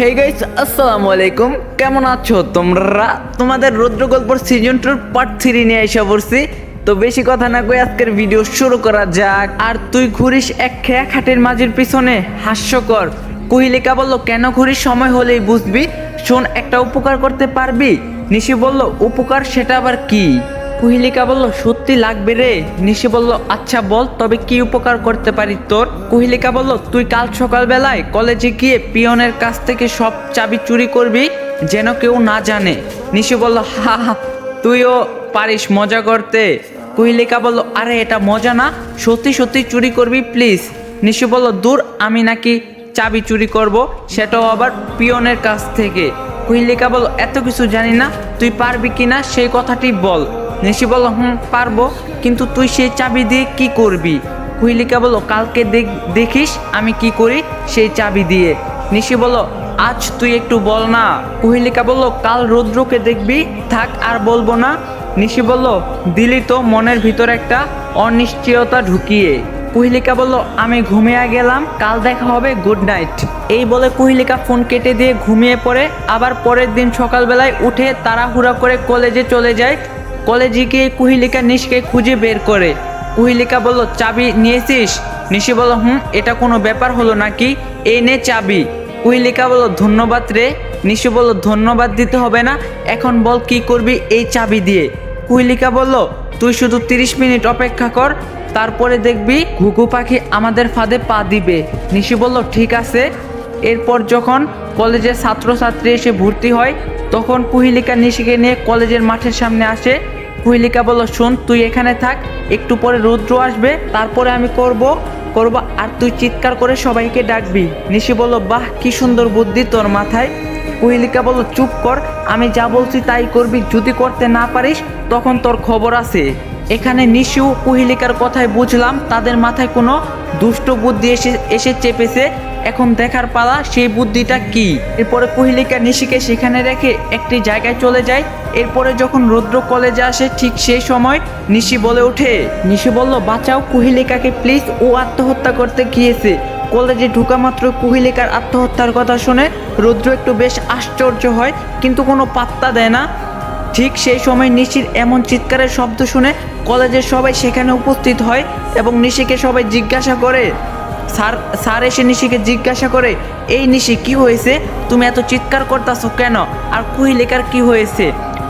Hey guys, আসসালামু আলাইকুম। কেমন আছো তোমরা? তোমাদের রৌদ্র গল্পর সিজন 2 পার্ট 3 নিয়ে এসে পড়ছি। তো বেশি কথা না কই আজকের ভিডিও শুরু করা যাক। আর তুই ঘুরিস এক খেয়া খাটের মাঝির পিছনে, হাস্যকর। কুহিলিকা বলল, কেন ঘুরিস? সময় হলেই বুঝবি। শোন, একটা উপকার করতে পারবি? নিশি বলল, উপকার? সেটা আবার কি? কুহিলিকা বলল, সত্যি লাগবে রে। নিশি বলল, আচ্ছা বল, তবে কি উপকার করতে পারি তোর? কুহিলিকা বলল, তুই কাল সকালবেলায় কলেজে গিয়ে পিয়নের কাছ থেকে সব চাবি চুরি করবি, যেন কেউ না জানে। নিশি বলল, হা হা, তুইও পারিস মজা করতে। কুহিলিকা বলল, আরে এটা মজা না, সত্যি সত্যি চুরি করবি প্লিজ। নিশি বলল, দূর, আমি নাকি চাবি চুরি করব, সেটাও আবার পিয়নের কাছ থেকে। কুহিলিকা বলল, এত কিছু জানি না, তুই পারবি কিনা সেই কথাটি বল। নিশি বলল, পারবো, কিন্তু তুই সেই চাবি দিয়ে কি করবি? কুহিলিকা বলল, কালকে দেখিস আমি কি করি সেই চাবি দিয়ে। নিশি বলল, আজ তুই একটু বল না। কুহিলিকা বলল, কাল রৌদ্রকে দেখবি, থাক আর বলবো না। নিশি বলল, দিলি তো মনের ভিতর একটা অনিশ্চয়তা ঢুকিয়ে। কুহিলিকা বলল, আমি ঘুমিয়ে গেলাম, কাল দেখা হবে, গুড নাইট। এই বলে কুহিলিকা ফোন কেটে দিয়ে ঘুমিয়ে পড়ে। আবার পরের দিন সকালবেলায় উঠে তাড়াহুড়া করে কলেজে চলে যায়। কলেজে গিয়ে কুহিলিকা নিশকে খুঁজে বের করে। কুহিলিকা বলল, চাবি নিয়েছিস? নিশি বলল, এটা কোনো ব্যাপার হলো নাকি, এই নে চাবি। কুহিলিকা বলল, ধন্যবাদ রে। নিশি বলল, ধন্যবাদ দিতে হবে না, এখন বল কি করবি এই চাবি দিয়ে। কুহিলিকা বলল, তুই শুধু 30 মিনিট অপেক্ষা কর, তারপরে দেখবি ঘুঘু পাখি আমাদের ফাঁদে পা দিবে। নিশি বলল, ঠিক আছে। এরপর যখন কলেজের ছাত্রছাত্রী এসে ভর্তি হয়, তখন কুহিলিকা নিশিকে নিয়ে কলেজের মাঠের সামনে আসে। কুহিলিকা বলল, শোন, তুই এখানে থাক, একটু পরে রৌদ্র আসবে, তারপরে আমি করব, আর তুই চিৎকার করে সবাইকে ডাকবি। নিশি বলল, বাহ, কি সুন্দর বুদ্ধি তোর মাথায়। কুহিলিকা বলল, চুপ কর, আমি যা বলছি তাই করবি, যদি করতে না পারিস তখন তোর খবর আছে। এখানে নিশিও কুহিলিকার কথায় বুঝলাম তাদের মাথায় কোনো দুষ্ট বুদ্ধি এসে চেপেছে। এখন দেখার পালা সেই বুদ্ধিটা কি। এরপরে কুহিলিকা নিশিকে সেখানে রেখে একটি জায়গায় চলে যায়। এরপরে যখন রৌদ্র কলেজে আসে, ঠিক সেই সময় নিশি বলে ওঠে। নিশি বলল, বাঁচাও কুহিলিকাকে প্লিজ, ও আত্মহত্যা করতে গিয়েছে। কলেজে ঢুকা মাত্র কুহিলিকার আত্মহত্যার কথা শুনে রৌদ্র একটু বেশ আশ্চর্য হয়, কিন্তু কোনো পাত্তা দেয় না। ঠিক সেই সময় নিশির এমন চিৎকারের শব্দ শুনে কলেজের সবাই সেখানে উপস্থিত হয় এবং নিশিকে সবাই জিজ্ঞাসা করে। স্যার এসে নিশিকে জিজ্ঞাসা করে, এই নিশি, কি হয়েছে? তুমি এত চিৎকার করতেছো কেন? আর কুহিলিকার কি হয়েছে?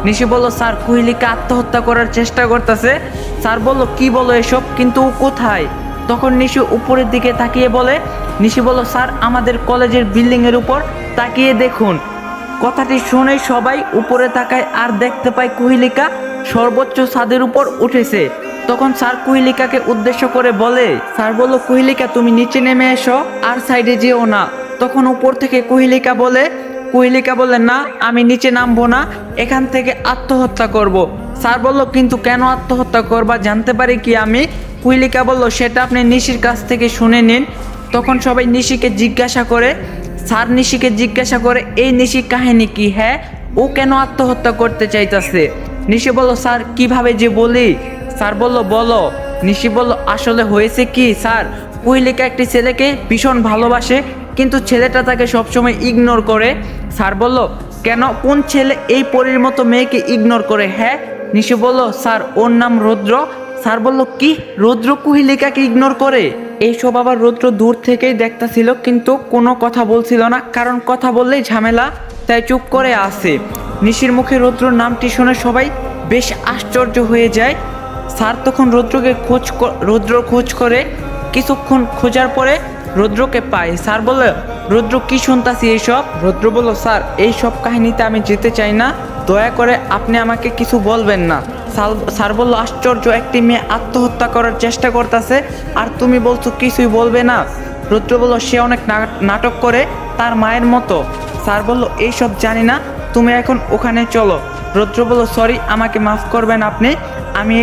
নিশি বলল, স্যার, কুহিলিকা আত্মহত্যা করার চেষ্টা করতেছে। স্যার বলল, কি বলো এসব, কিন্তু ও কোথায়? তখন নিশি উপরের দিকে তাকিয়ে বলে। নিশি বলল, স্যার, আমাদের কলেজের বিল্ডিংয়ের উপর তাকিয়ে দেখুন। কথাটি শুনে সবাই উপরে তাকায় আর দেখতে পায় কুহিলিকা সর্বোচ্চ ছাদের উপর উঠেছে। তখন স্যার কুহিলিকাকে উদ্দেশ্য করে বলে, স্যার বলল, কুহিলিকা তুমি নিচে নেমে এসো, আর সাইডে যেও না। তখন উপর থেকে কুহিলিকা বলে, না, আমি নিচে নামবো না, এখান থেকে আত্মহত্যা করব। স্যার বলল, কিন্তু কেন আত্মহত্যা করবা, জানতে পারি কি আমি? কুহিলিকা বলল, সেটা আপনি নিশির কাছ থেকে শুনে নিন। তখন সবাই নিশিকে জিজ্ঞাসা করে। স্যার নিশিকে জিজ্ঞাসা করে, এই নিশি কাহিনী কি? হ্যাঁ, ও কেন আত্মহত্যা করতে চাইতেছে? নিশি বলল, স্যার, কিভাবে যে বলি? স্যার বলল, বলো। নিশি বলল, আসলে হয়েছে কি স্যার, কুহিলিকা একটি ছেলেকে ভীষণ ভালোবাসে, কিন্তু ছেলেটা তাকে সবসময় ইগনোর করে। স্যার বলল, কেন, কোন ছেলে এই পরীর মতো মেয়েকে ইগনোর করে? হ্যাঁ। নিশি বলল, স্যার, ওর নাম রৌদ্র। স্যার বলল, কি, রৌদ্র কুহিলিকাকে ইগনোর করে? এইসব আবার রৌদ্র দূর থেকেই দেখতেছিল, কিন্তু কোনো কথা বলছিল না, কারণ কথা বললেই ঝামেলা, তাই চুপ করে আসে। নিশির মুখে রৌদ্রর নামটি শুনে সবাই বেশ আশ্চর্য হয়ে যায়। স্যার তখন রৌদ্র খোঁজ করে, কিছুক্ষণ খোঁজার পরে রৌদ্রকে পায়। স্যার বলে, রৌদ্র, কি শুনতাছি এইসব? রৌদ্র বলল, স্যার, এইসব কাহিনীতে আমি যেতে চাই না, দয়া করে আপনি আমাকে কিছু বলবেন না। স্যার বলল, আশ্চর্য, একটি মেয়ে আত্মহত্যা করার চেষ্টা করতেছে আর তুমি বলছো কিছুই বলবে না? রৌদ্র বলল, সে অনেক নাটক করে তার মায়ের মতো। স্যার বলল, এইসব জানি না, তুমি এখন ওখানে চলো। রৌদ্র বলল, সরি, আমাকে মাফ করবেন আপনি, আমি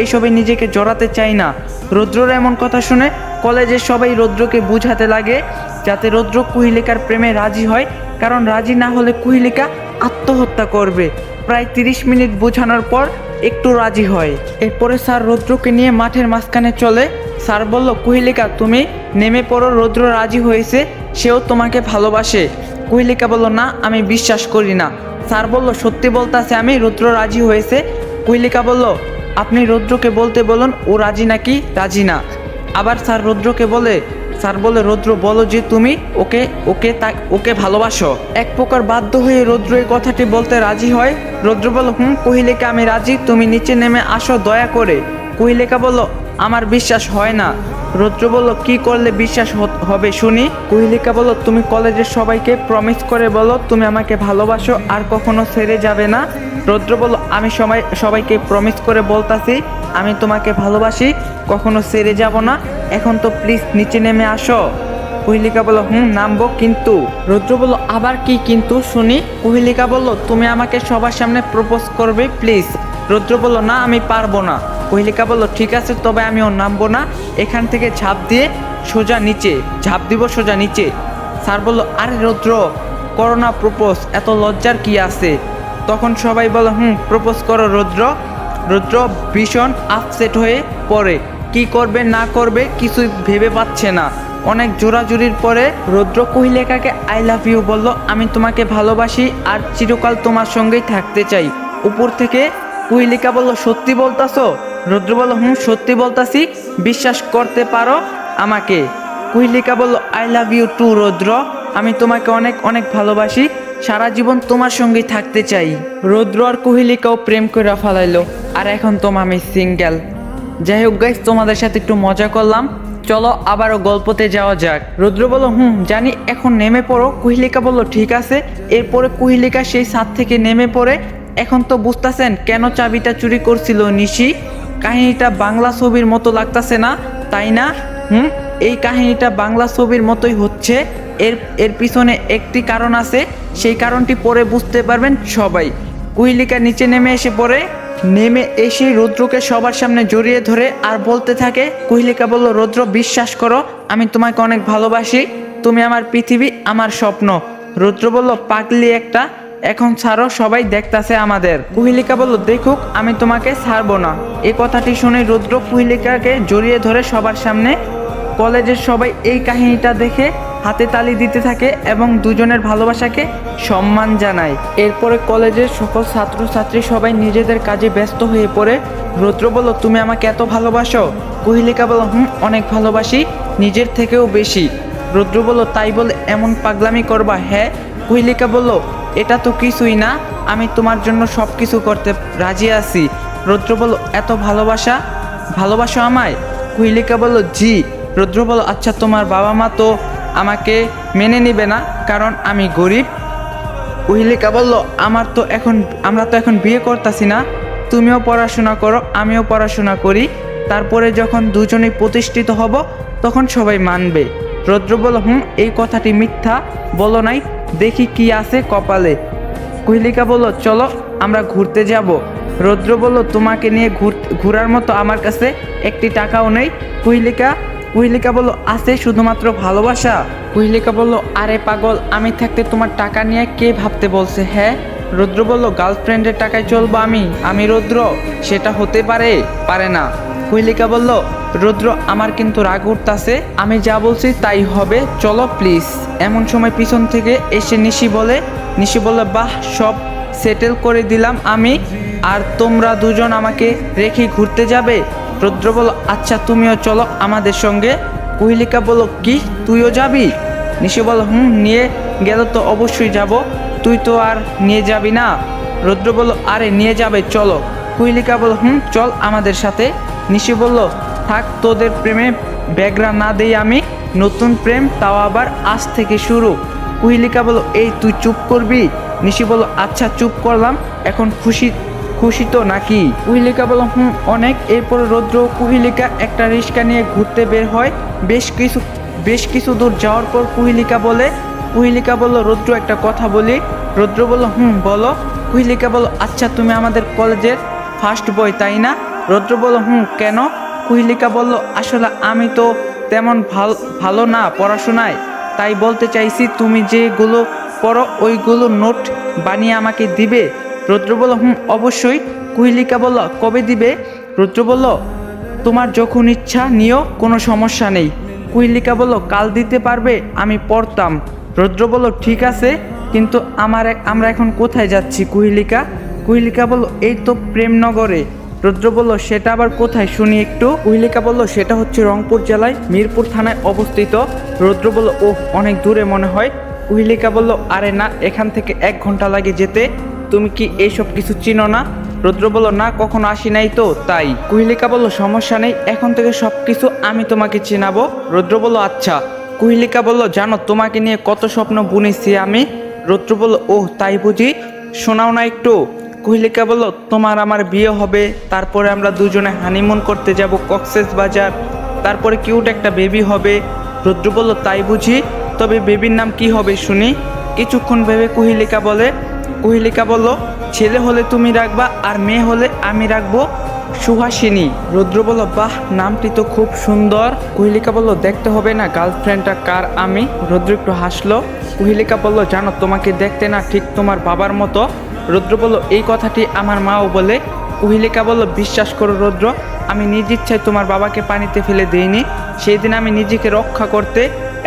এইসবে নিজেকে জড়াতে চাই না। রৌদ্রর এমন কথা শুনে কলেজের সবাই রৌদ্রকে বুঝাতে লাগে যাতে রৌদ্র কুহিলিকার প্রেমে রাজি হয়, কারণ রাজি না হলে কুহিলিকা আত্মহত্যা করবে। প্রায় 30 মিনিট বোঝানোর পর একটু রাজি হয়। এরপরে স্যার রৌদ্রকে নিয়ে মাঠের মাঝখানে চলে। স্যার বলল, কুহিলিকা তুমি নেমে পড়ো, রৌদ্র রাজি হয়েছে, সেও তোমাকে ভালোবাসে। কুহেলিকা বলল, না আমি বিশ্বাস করি না। স্যার বলল, সত্যি বলতাছে আমি, রুদ্র রাজি হয়েছে। কুহেলিকা বলল, আপনি রুদ্রকে বলতে বলুন ও রাজি নাকি রাজি না। আবার স্যার বলে রুদ্র বলো যে তুমি ওকে ওকে ওকে ভালোবাসো। এক প্রকার বাধ্য হয়ে রুদ্র এই কথাটি বলতে রাজি হয়। রুদ্র বলল, কুহেলিকা আমি রাজি, তুমি নিচে নেমে আসো দয়া করে। কুহেলিকা বলল, আমার বিশ্বাস হয় না। রুদ্র বলল, কি করলে বিশ্বাস হবে শুনি? কুহেলিকা বলল, তুমি কলেজের সবাইকে প্রমিস করে বলো তুমি আমাকে ভালোবাসো আর কখনো ছেড়ে যাবে না। রুদ্র বলল, আমি সবাইকে প্রমিস করে বলতাছি আমি তোমাকে ভালোবাসি, কখনো ছেড়ে যাব না। এখন তো প্লিজ নিচে নেমে আসো। কুহেলিকা বলল, নামবো কিন্তু। রুদ্র বলল, আবার কি কিন্তু শুনি? কুহেলিকা বলল, তুমি আমাকে সবার সামনে প্রপোজ করবে প্লিজ। রুদ্র বলল, না আমি পারবো না। কুহেলিকা বলল, ঠিক আছে, তবে আমিও নামবো না, এখান থেকে ঝাঁপ দিব সোজা নিচে। স্যার বলল, আরে রুদ্র করো না প্রপোজ, এত লজ্জার কি আছে? তখন সবাই বলল, প্রপোজ করো রুদ্র। রুদ্র ভীষণ আপসেট হয়ে পড়ে, কি করবে না করবে কিছুই ভেবে পাচ্ছে না। অনেক জোরাজুরির পরে রুদ্র কুহেলিকাকে আই লাভ ইউ বলল, আমি তোমাকে ভালোবাসি আর চিরকাল তোমার সঙ্গেই থাকতে চাই। উপর থেকে কুহেলিকা বলল, সত্যি বলতাছো? রুদ্র বলল, সত্যি বলতাছি, বিশ্বাস করতে পারো আমাকে। কুহেলিকা বলল, আই লাভ ইউ টু রুদ্র, আমি তোমাকে অনেক অনেক ভালোবাসি, সারা জীবন তোমার সঙ্গেই থাকতে চাই। রুদ্র আর কুহেলিকাও প্রেম করে ফেলাইলো, আর এখন তো আমি সিঙ্গেল। যাই হোক গাইস, তোমাদের সাথে একটু মজা করলাম, চলো আবারও গল্পতে যাওয়া যাক। রুদ্র বলল, জানি, এখন নেমে পড়ো। কুহেলিকা বলল, ঠিক আছে। এরপরে কুহেলিকা সেই ছাদ থেকে নেমে পড়ে। এখন তো বুঝতেছেন কেন চাবিটা চুরি করছিল নিশি। কাহিনীটা বাংলা ছবির মতো লাগতাছে না, তাই না? এই কাহিনীটা বাংলা ছবির মতোই হচ্ছে। এর পিছনে একটি কারণ আছে, সেই কারণটি পরে বুঝতে পারবেন সবাই। কুহেলিকা নিচে নেমে এসে রুদ্রকে সবার সামনে জড়িয়ে ধরে আর বলতে থাকে। কুহেলিকা বলল, রুদ্র বিশ্বাস করো, আমি তোমাকে অনেক ভালোবাসি, তুমি আমার পৃথিবী, আমার স্বপ্ন। রুদ্র বলল, পাগলি একটা, এখন ছাড়ো, সবাই দেখতাছে আমাদের। কুহেলিকা বলল, দেখুক, আমি তোমাকে ছাড়বো না। এই কথাটি শুনে রুদ্র কুহেলিকাকে জড়িয়ে ধরে সবার সামনে। কলেজের সবাই এই কাহিনীটা দেখে হাতে তালি দিতে থাকে এবং দুজনের ভালোবাসাকে সম্মান জানায়। এরপরে কলেজের সকল ছাত্রছাত্রী সবাই নিজেদের কাজে ব্যস্ত হয়ে পড়ে। রুদ্র বলল, তুমি আমাকে এত ভালোবাসো? কুহেলিকা বলল, অনেক ভালোবাসি, নিজের থেকেও বেশি। রুদ্র বলল, তাই বলে এমন পাগলামি করবা? হ্যাঁ। কুহেলিকা বলল, এটা তো কিছুই না, আমি তোমার জন্য সব কিছু করতে রাজি আছি। রুদ্র বলল, এত ভালোবাসো আমায়? কুহেলিকা বলল, জি। রুদ্র বলল, আচ্ছা, তোমার বাবা মা তো আমাকে মেনে নিবে না, কারণ আমি গরিব। কুহেলিকা বলল, আমরা তো এখন বিয়ে করতেছি না, তুমিও পড়াশোনা করো, আমিও পড়াশোনা করি, তারপরে যখন দুজনেই প্রতিষ্ঠিত হব তখন সবাই মানবে। রুদ্র বলল, এই কথাটি মিথ্যা বলো নাই, দেখি কি আছে কপালে। কুহেলিকা বলল, চলো আমরা ঘুরতে যাব। রুদ্র বলল, তোমাকে নিয়ে ঘোরার মতো আমার কাছে একটি টাকাও নেই। কুহেলিকা বলল, আছে শুধুমাত্র ভালোবাসা। কুহেলিকা বলল, আরে পাগল, আমি থাকতে তোমার টাকা নিয়ে কে ভাবতে বলছে? হ্যাঁ। রুদ্র বলল, গার্লফ্রেন্ডের টাকায় চলবো আমি রুদ্র, সেটা হতে পারে না। কুহেলিকা বলল, রুদ্র আমার কিন্তু রাগ উঠতাছে, আমি যা বলছি তাই হবে, চলো প্লিজ। এমন সময় পিছন থেকে এসে নিশি বলে, বাহ, সব সেটেল করে দিলাম আমি, আর তোমরা দুজন আমাকে রেখে ঘুরতে যাবে? রুদ্র বলল, আচ্ছা তুমিও চলো আমাদের সঙ্গে। কুহেলিকা বলল, কি তুইও যাবি? নিশি বলল, নিয়ে গেল তো অবশ্যই যাব, তুই তো আর নিয়ে যাবি না? রুদ্র বলল, আরে নিয়ে যাবে, চলো। কুহেলিকা বলল, চল আমাদের সাথে। নিশি বলল, থাক, তোদের প্রেমে ব্যাগরা না দেই আমি, নতুন প্রেম, তাও আবার আজ থেকে শুরু। কুহেলিকা বলল, এই তুই চুপ করবি? নিশি বলল, আচ্ছা চুপ করলাম, এখন খুশি তো নাকি? কুহেলিকা বলল, অনেক। এরপর রুদ্র ও কুহেলিকা একটা রিক্সা নিয়ে ঘুরতে বের হয়। বেশ কিছু দূর যাওয়ার পর কুহেলিকা বলল, রুদ্র একটা কথা বলি। রুদ্র বলল, বলো। কুহেলিকা বলল, আচ্ছা তুমি আমাদের কলেজের ফার্স্ট বয় তাই না? রুদ্র বলল, কেন? কুহেলিকা বলল, আসলে আমি তো তেমন ভালো না পড়াশোনায়, তাই বলতে চাইছি তুমি যেগুলো পড়ো ওইগুলো নোট বানিয়ে আমাকে দিবে। রুদ্র বলল, অবশ্যই। কুহেলিকা বলল, কবে দিবে? রুদ্র বলল, তোমার যখন ইচ্ছা নিও, কোনো সমস্যা নেই। কুহেলিকা বলল, কাল দিতে পারবে? আমি পড়তাম। রুদ্র বলল ঠিক আছে, কিন্তু আমরা এখন কোথায় যাচ্ছি কুহিলিকা? কুহিলিকা বলল এই তো প্রেমনগরে। রুদ্র বলল সেটা আবার কোথায় শুনি একটু। কুহিলিকা বলল সেটা হচ্ছে রংপুর জেলায় মিরপুর থানায় অবস্থিত। রুদ্র বলল ওহ, অনেক দূরে মনে হয়। কুহিলিকা বলল আরে না, এখান থেকে 1 ঘন্টা লাগে যেতে। তুমি কি এইসব কিছু চিনো না? রুদ্র বলল না, কখনো আসি নাই তো তাই। কুহিলিকা বলল সমস্যা নেই, এখন থেকে সব কিছু আমি তোমাকে চেনাবো। রুদ্র বলল আচ্ছা। কুহিলিকা বলল জানো তোমাকে নিয়ে কত স্বপ্ন বুনেছি আমি। রুদ্র বলল ওহ তাই বুঝি, শোনাও না একটু। কুহিলিকা বলল তোমার আমার বিয়ে হবে, তারপরে আমরা দুজনে হানিমুন করতে যাব কক্সবাজার, তারপরে কিউট একটা বেবি হবে। রুদ্র বলল তাই বুঝি, তবে বেবির নাম কি হবে শুনি। কিছুক্ষণ ভেবে কুহিলিকা বলল ছেলে হলে তুমি রাখবা, আর মেয়ে হলে আমি রাখবো সুহাসিনী। রুদ্র বলল বাহ, নামটি তো খুব সুন্দর। কুহিলিকা বলল দেখতে হবে না গার্লফ্রেন্ডটা কার আমি। রুদ্র একটু হাসলো। কুহিলিকা বলল জানো তোমাকে দেখতে না ঠিক তোমার বাবার মতো। রুদ্র বলল এই কথাটি আমার মাও বলে। কুহিলিকা বলল বিশ্বাস করো রুদ্র, আমি নিজ ইচ্ছায় তোমার বাবাকে পানিতে ফেলে দেইনি। সেই দিন আমি নিজেকে রক্ষা করতে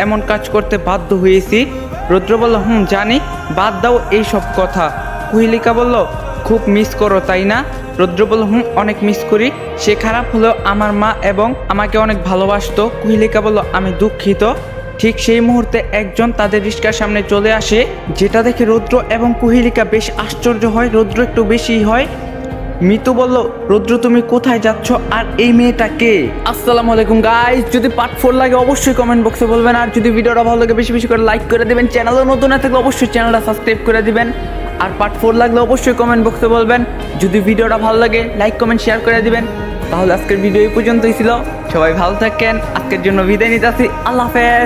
এমন কাজ করতে বাধ্য হয়েছি। রুদ্র বলল জানি, বাদ দাও এই সব কথা। কুহিলিকা বলল খুব মিস করো তাই না? রুদ্র বলল অনেক মিস করি। সে খারাপ হলেও আমার মা এবং আমাকে অনেক ভালোবাসতো। কুহিলিকা বলল আমি দুঃখিত। ঠিক সেই মুহূর্তে একজন তাদের রিস্কার সামনে চলে আসে, যেটা দেখে রুদ্র এবং কুহিলিকা বেশ আশ্চর্য হয়। রুদ্র একটু বেশি হয়। মিতু বলল রুদ্র তুমি কোথায় যাচ্ছ, আর এই মেয়েটা কে? আসসালামু আলাইকুম গাইস, যদি পার্ট 4 লাগে অবশ্যই কমেন্ট বক্সে বলবেন, আর যদি ভিডিওটা ভালো লাগে বেশি বেশি করে লাইক করে দিবেন। চ্যানেলে নতুন না থাকলে অবশ্যই চ্যানেলটা সাবস্ক্রাইব করে দিবেন, আর পার্ট 4 লাগলে অবশ্যই কমেন্ট বক্সে বলবেন। যদি ভিডিওটা ভালো লাগে লাইক কমেন্ট শেয়ার করে দিবেন। তাহলে আজকের ভিডিও এই পর্যন্তই ছিল। সবাই ভালো থাকেন, আজকের জন্য বিদায় নিতে আসি। আল্লাহ হাফেজ।